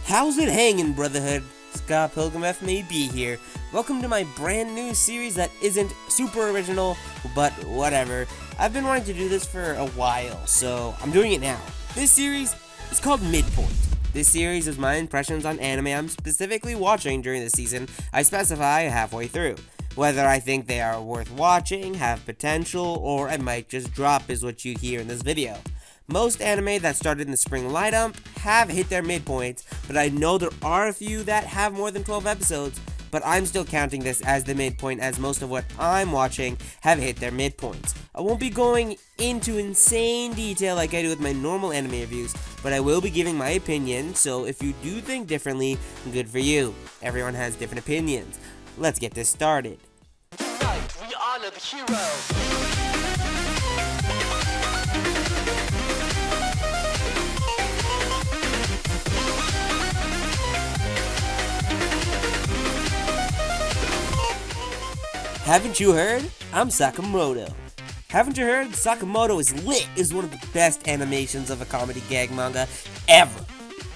How's it hanging, Brotherhood? Scott Pilgrim FMAB here. Welcome to my brand new series that isn't super original, but whatever. I've been wanting to do this for a while, so I'm doing it now. This series is called Midpoint. This series is my impressions on anime I'm specifically watching during the season I specify halfway through. Whether I think they are worth watching, have potential, or I might just drop is what you hear in this video. Most anime that started in the spring light-up have hit their midpoints, but I know there are a few that have more than 12 episodes, but I'm still counting this as the midpoint as most of what I'm watching have hit their midpoints. I won't be going into insane detail like I do with my normal anime reviews, but I will be giving my opinion, so if you do think differently, good for you. Everyone has different opinions. Let's get this started. Tonight, we honor the hero. Haven't you heard? I'm Sakamoto. Haven't you heard? Sakamoto is lit is one of the best animations of a comedy gag manga ever.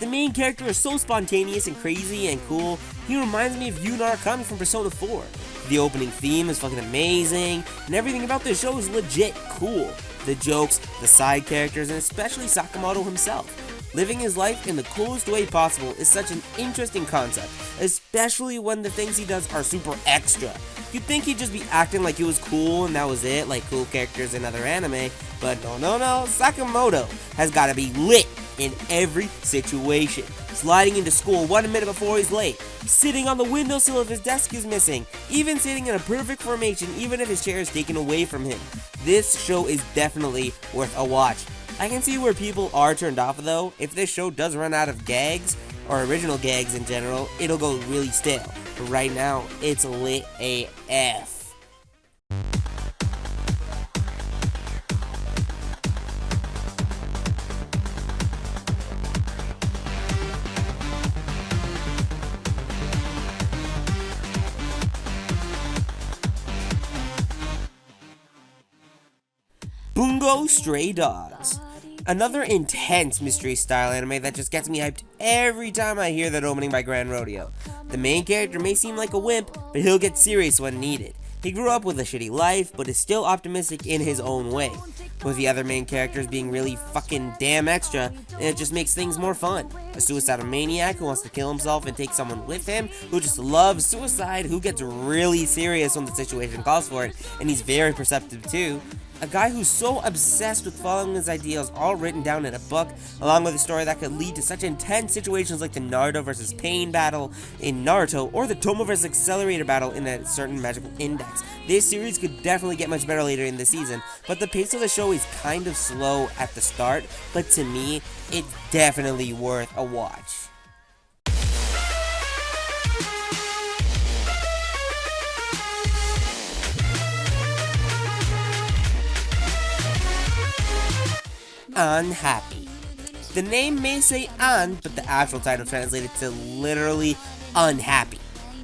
The main character is so spontaneous and crazy and cool, he reminds me of Yu Narukami from Persona 4. The opening theme is fucking amazing, and everything about this show is legit cool. The jokes, the side characters, and especially Sakamoto himself. Living his life in the coolest way possible is such an interesting concept, especially when the things he does are super extra. You'd think he'd just be acting like he was cool and that was it, like cool characters in other anime, but no, Sakamoto has gotta be lit in every situation. Sliding into school 1 minute before he's late, sitting on the windowsill if his desk is missing, even sitting in a perfect formation even if his chair is taken away from him. This show is definitely worth a watch. I can see where people are turned off though. If this show does run out of gags, or original gags in general, it'll go really stale. But right now, it's lit AF. Bungo Stray Dogs. Another intense mystery style anime that just gets me hyped every time I hear that opening by Grand Rodeo. The main character may seem like a wimp, but he'll get serious when needed. He grew up with a shitty life, but is still optimistic in his own way. With the other main characters being really fucking damn extra, it just makes things more fun. A suicidal maniac who wants to kill himself and take someone with him, who just loves suicide, who gets really serious when the situation calls for it, and he's very perceptive too. A guy who's so obsessed with following his ideals all written down in a book, along with a story that could lead to such intense situations like the Naruto vs. Pain battle in Naruto, or the Tomo vs. Accelerator battle in a certain magical index. This series could definitely get much better later in the season, but the pace of the show is kind of slow at the start, but to me, it's definitely worth a watch. Unhappy. The name may say An, but the actual title translated to literally unhappy.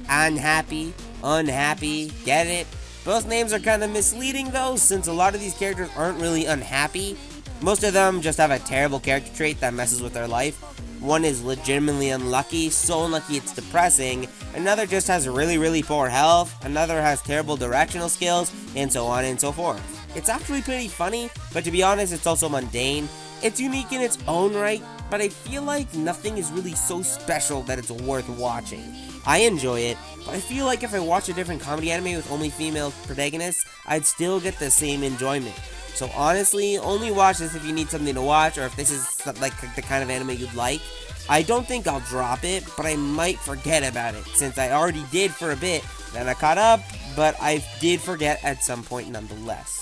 Unhappy, unhappy, get it? Both names are kind of misleading though, since a lot of these characters aren't really unhappy. Most of them just have a terrible character trait that messes with their life. One is legitimately unlucky, so unlucky it's depressing. Another just has really poor health. Another has terrible directional skills, and so on and so forth. It's actually pretty funny, but to be honest, it's also mundane. It's unique in its own right, but I feel like nothing is really so special that it's worth watching. I enjoy it, but I feel like if I watch a different comedy anime with only female protagonists, I'd still get the same enjoyment. So honestly, only watch this if you need something to watch, or if this is like the kind of anime you'd like. I don't think I'll drop it, but I might forget about it, since I already did for a bit. Then I caught up, but I did forget at some point nonetheless.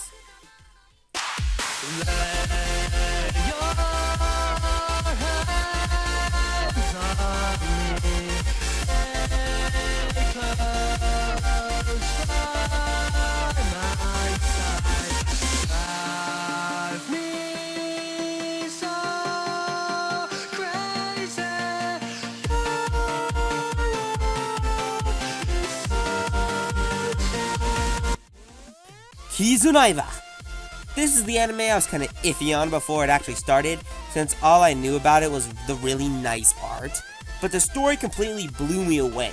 He's An Iva. This is the anime I was kind of iffy on before it actually started, since all I knew about it was the really nice art. but the story completely blew me away.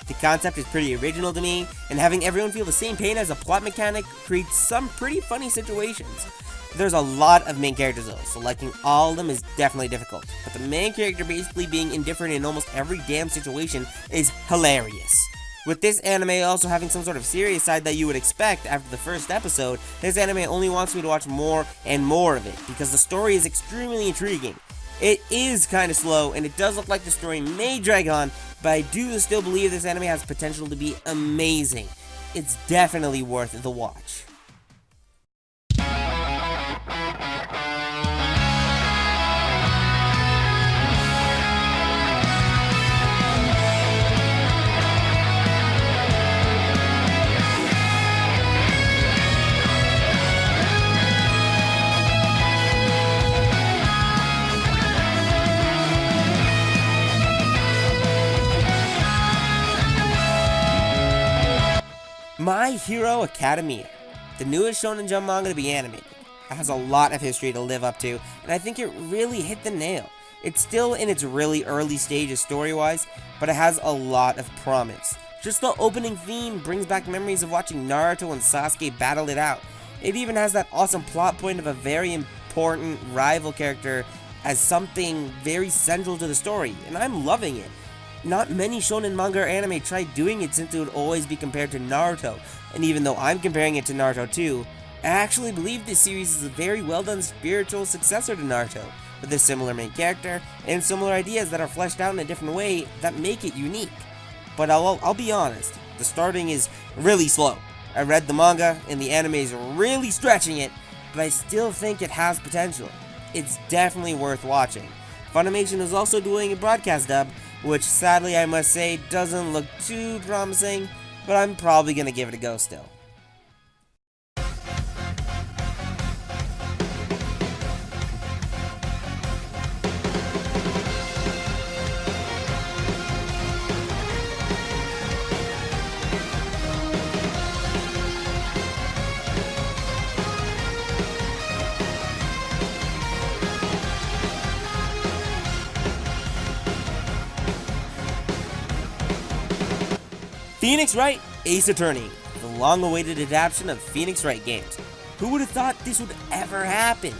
The concept is pretty original to me, and having everyone feel the same pain as a plot mechanic creates some pretty funny situations. There's a lot of main characters though, so liking all of them is definitely difficult, but the main character basically being indifferent in almost every damn situation is hilarious. With this anime also having some sort of serious side that you would expect after the first episode, this anime only wants me to watch more and more of it, because the story is extremely intriguing. It is kind of slow, and it does look like the story may drag on, but I do still believe this anime has potential to be amazing. It's definitely worth the watch. My Hero Academia, the newest Shonen Jump manga to be animated. It has a lot of history to live up to, and I think it really hit the nail. It's still in its really early stages story-wise, but it has a lot of promise. Just the opening theme brings back memories of watching Naruto and Sasuke battle it out. It even has that awesome plot point of a very important rival character as something very central to the story, and I'm loving it. Not many shonen manga or anime try doing it since it would always be compared to Naruto, and even though I'm comparing it to Naruto too, I actually believe this series is a very well done spiritual successor to Naruto, with a similar main character and similar ideas that are fleshed out in a different way that make it unique. But I'll be honest, the starting is really slow. I read the manga and the anime is really stretching it, but I still think it has potential. It's definitely worth watching. Funimation is also doing a broadcast dub, which sadly I must say doesn't look too promising, but I'm probably gonna give it a go still. Phoenix Wright Ace Attorney, the long-awaited adaptation of Phoenix Wright games. Who would have thought this would ever happen?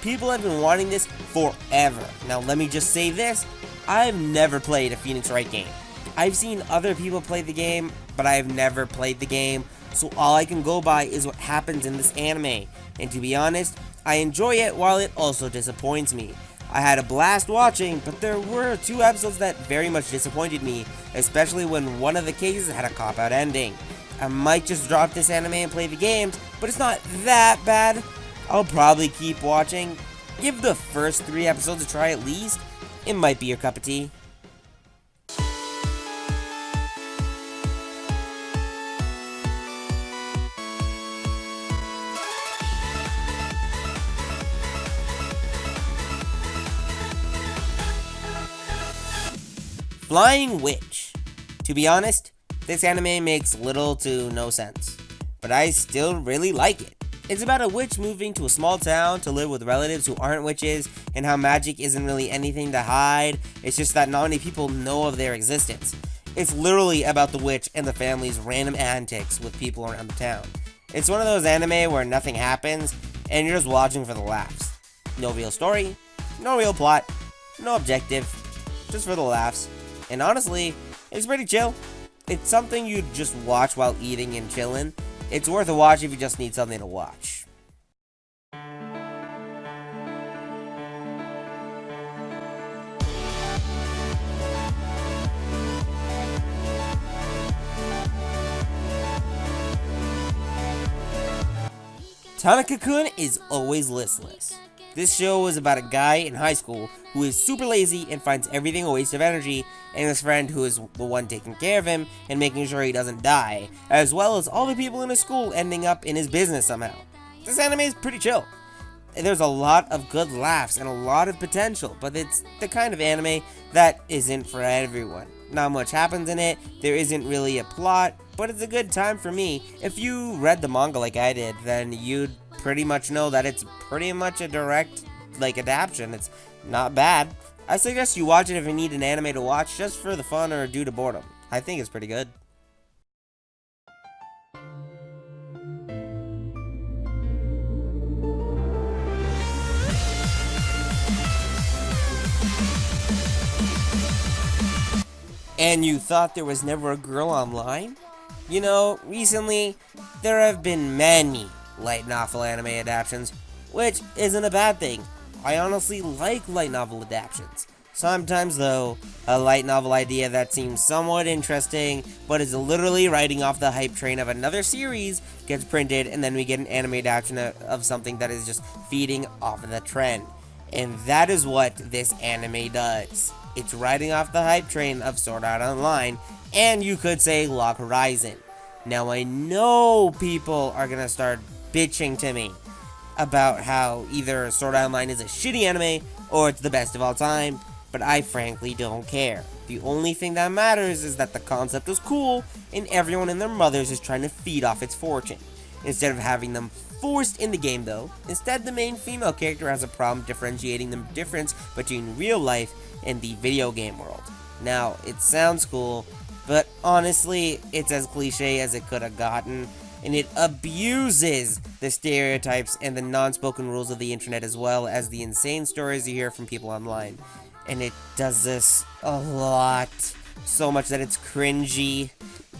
People have been wanting this forever. Now let me just say this, I've never played a Phoenix Wright game. I've seen other people play the game, but I've never played the game, so all I can go by is what happens in this anime. And to be honest, I enjoy it while it also disappoints me. I had a blast watching, but there were 2 episodes that very much disappointed me, especially when one of the cases had a cop-out ending. I might just drop this anime and play the games, but it's not that bad. I'll probably keep watching. Give the first 3 episodes a try at least. It might be your cup of tea. Flying Witch. To be honest, this anime makes little to no sense, but I still really like it. It's about a witch moving to a small town to live with relatives who aren't witches, and how magic isn't really anything to hide, it's just that not many people know of their existence. It's literally about the witch and the family's random antics with people around the town. It's one of those anime where nothing happens, and you're just watching for the laughs. No real story, no real plot, no objective, just for the laughs. And honestly, it's pretty chill. It's something you just watch while eating and chillin'. It's worth a watch if you just need something to watch. Cocoon is always listless. This show is about a guy in high school who is super lazy and finds everything a waste of energy, and his friend who is the one taking care of him and making sure he doesn't die, as well as all the people in his school ending up in his business somehow. This anime is pretty chill. There's a lot of good laughs and a lot of potential, but it's the kind of anime that isn't for everyone. Not much happens in it, there isn't really a plot, but it's a good time for me. If you read the manga like I did, then you'd pretty much know that it's pretty much a direct, adaptation. It's not bad. I suggest you watch it if you need an anime to watch just for the fun or due to boredom. I think it's pretty good. And you thought there was never a girl online? You know, recently, there have been many light novel anime adaptations, which isn't a bad thing. I honestly like light novel adaptations. Sometimes, though, a light novel idea that seems somewhat interesting, but is literally riding off the hype train of another series, gets printed, and then we get an anime adaptation of something that is just feeding off of the trend. And that is what this anime does. It's riding off the hype train of Sword Art Online, and you could say Log Horizon. Now I know people are gonna start bitching to me about how either Sword Art Online is a shitty anime, or it's the best of all time, but I frankly don't care. The only thing that matters is that the concept is cool, and everyone and their mothers is trying to feed off its fortune. Instead of having them forced in the game though, instead the main female character has a problem differentiating the difference between real life and the video game world. Now, it sounds cool, but honestly, it's as cliche as it could have gotten, and it abuses the stereotypes and the non-spoken rules of the internet as well as the insane stories you hear from people online. And it does this a lot, so much that it's cringy.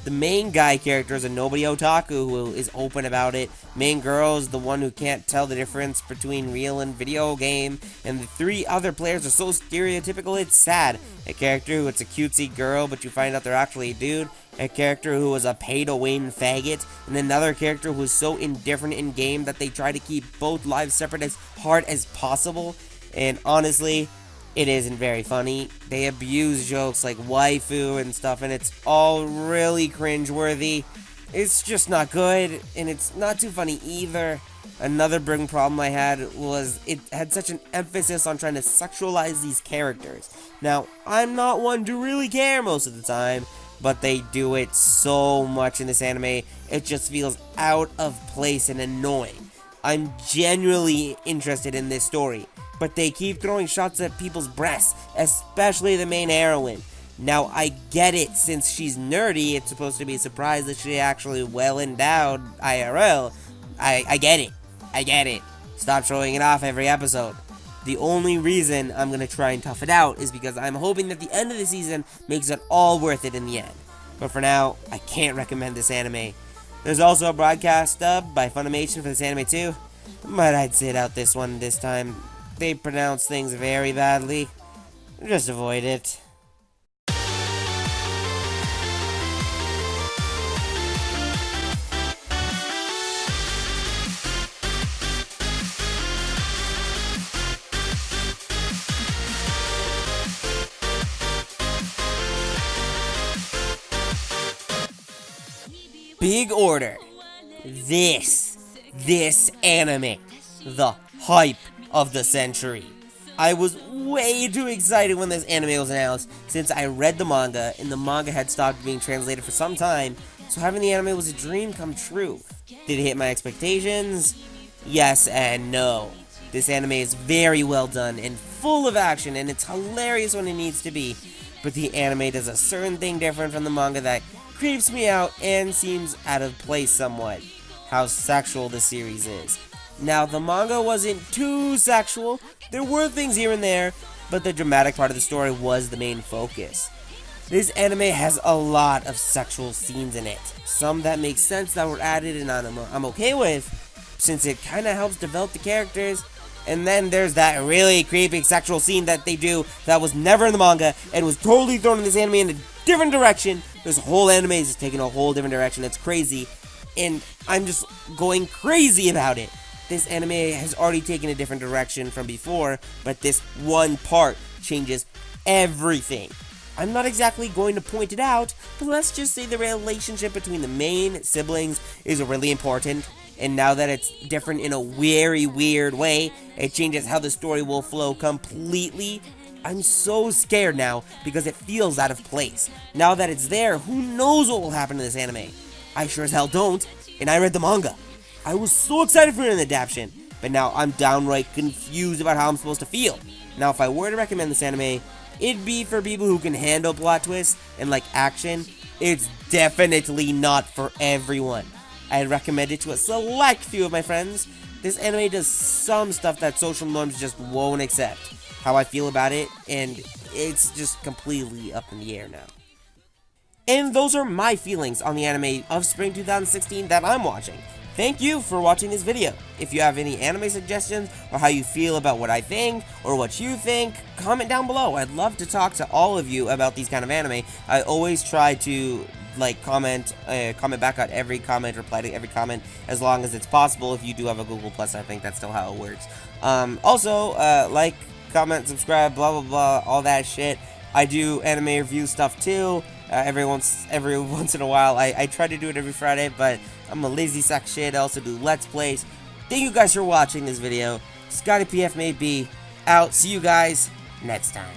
The main guy character is a nobody otaku who is open about it. Main girl is the one who can't tell the difference between real and video game. And the three other players are so stereotypical it's sad. A character who it's a cutesy girl but you find out they're actually a dude. A character who is a pay-to-win faggot. And another character who is so indifferent in game that they try to keep both lives separate as hard as possible. And honestly, it isn't very funny. They abuse jokes like waifu and stuff, and it's all really cringeworthy. It's just not good, and it's not too funny either. Another big problem I had was it had such an emphasis on trying to sexualize these characters. Now, I'm not one to really care most of the time, but they do it so much in this anime, it just feels out of place and annoying. I'm genuinely interested in this story, but they keep throwing shots at people's breasts, especially the main heroine. Now, I get it, since she's nerdy, it's supposed to be a surprise that she's actually well-endowed IRL. I get it. I get it. Stop showing it off every episode. The only reason I'm gonna try and tough it out is because I'm hoping that the end of the season makes it all worth it in the end. But for now, I can't recommend this anime. There's also a broadcast dub by Funimation for this anime too, but I'd sit out this one this time. They pronounce things very badly. Just avoid it. Big order. This anime. The hype of the century. I was way too excited when this anime was announced, since I read the manga, and the manga had stopped being translated for some time, so having the anime was a dream come true. Did it hit my expectations? Yes and no. This anime is very well done and full of action, and it's hilarious when it needs to be, but the anime does a certain thing different from the manga that creeps me out and seems out of place somewhat. How sexual the series is. Now, the manga wasn't too sexual. There were things here and there, but the dramatic part of the story was the main focus. This anime has a lot of sexual scenes in it. Some that make sense that were added and I'm okay with, since it kind of helps develop the characters. And then there's that really creepy sexual scene that they do that was never in the manga and was totally thrown in this anime in a different direction. This whole anime is taking a whole different direction. It's crazy, and I'm just going crazy about it. This anime has already taken a different direction from before, but this one part changes everything. I'm not exactly going to point it out, but let's just say the relationship between the main siblings is really important, and now that it's different in a very weird way, it changes how the story will flow completely. I'm so scared now because it feels out of place. Now that it's there, who knows what will happen to this anime? I sure as hell don't, and I read the manga. I was so excited for an adaptation, but now I'm downright confused about how I'm supposed to feel. Now, if I were to recommend this anime, it'd be for people who can handle plot twists and like action. It's definitely not for everyone. I'd recommend it to a select few of my friends. This anime does some stuff that social norms just won't accept. How I feel about it, and it's just completely up in the air now. And those are my feelings on the anime of spring 2016 that I'm watching. Thank you for watching this video. If you have any anime suggestions, or how you feel about what I think, or what you think, comment down below. I'd love to talk to all of you about these kind of anime. I always try to comment back on every comment, reply to every comment, as long as it's possible. If you do have a Google Plus, I think that's still how it works. Also, like, comment, subscribe, blah blah blah, all that shit. I do anime review stuff too. Every once in a while. I try to do it every Friday, but I'm a lazy sack shit. I also do Let's Plays. Thank you guys for watching this video. Scotty PF may be out. See you guys next time.